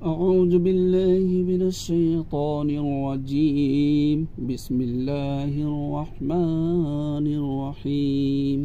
أعوذ بالله من الشيطان الرجيم بسم الله الرحمن الرحيم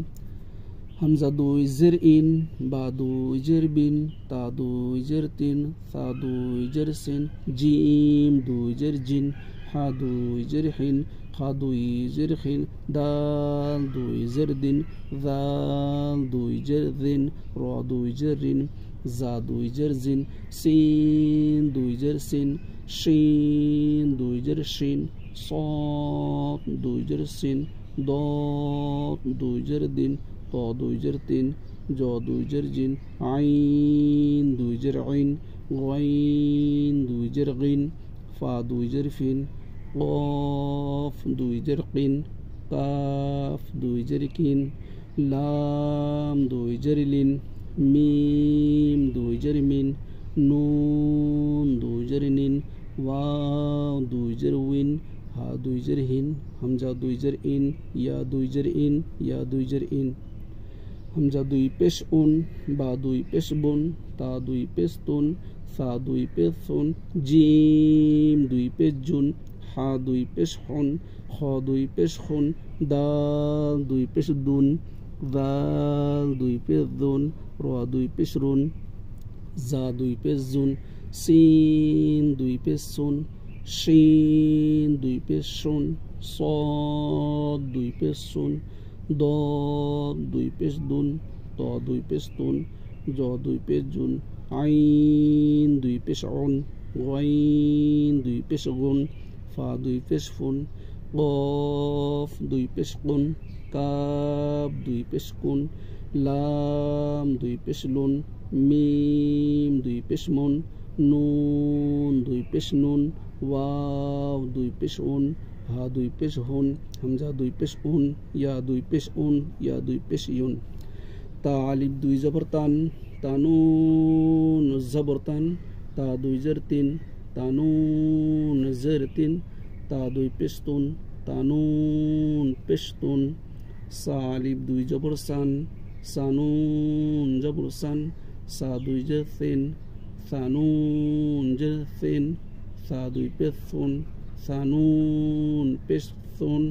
همزة دوي زرئين با دوي جربين تا دوي جرتين ثا دوي جرسين جيم دوي جرجين حا دوي جرحين خا دوي جرخين دال دوي زردين ذال دوي جرذين را دوي جرين زا دوي جرزين سين دوي جرسين شين دوي جرشين صاد دوي جرسين ضاد دوي جردين طا دوي جرتين جا دوي جرجين عين دوي جرعين غين دوي جرغين فا دوي جرفين قاف دوي جرقين قاف دوي جركين لام دوي جرلين ميم دوي جرمين نون دوي جرنين واو دوي جروين ها دوي جرهين همزة دوي جرئين يا دوي جرئين يا دوي جرئين همزة دوي পেশউন বা দুই পেশবুন তা দুই পেশতুন সা দুই পেশুন জিম দুই পেশজুন হা দুই পেশহুন খ দুই পেশহুন দাল দুই পেশদুন দাল দুই পেশদুন রা দুই পেশরুন জা দুই পেশজুন সিন দুই পেশসুন শিন দুই পেশশুন صاد দুই পেশশুন ضاد দুই পেশদুন তা দুই পেশতুন জা দুই পেশজুন আইন দুই পেশউন গাইন দুই পেশগুন ফা দুই পেশফুন قاف দুই পেশকুন কাব দুই পেশকুন লাম দুই পেশলুন মিম দুই পেশমুন নুন দুই পেশনুন ওয়াও দুই পেশউন হা দুই পেশহুন হামজা দুই পেশউন ইয়া দুই পেশউন ইয়া দুই পেশইউন তা আলিফ দুই জবরতান তানুন জবরতান তা দুই জরতিন তানুন জরতিন তা দুই পেশতুন তানুন পেশতুন সা আলিফ দুই জবরসান সানুন জবরসান সা দুই জরতিন সানুন জরতিন সা দুই পেশতুন সানুন পেশতুন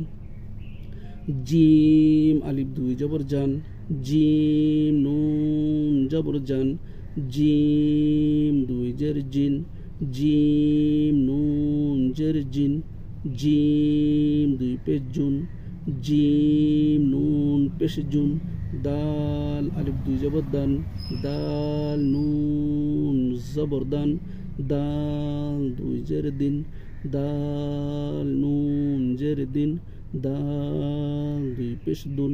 জিম আলিফ দুই জবরজান জিম নুন জবরজান জিম দুই জরজিন জিম নুন জরজিন জিম দুই পেশজুন জিম নুন পেশজুন দাল আলিফ দুই জবরদান দাল নুন জবরদান দাল দুই জরদিন দাল নুন জরদিন দাল দুই পেশদুন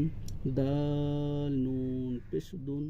দাল নুন পেশদুন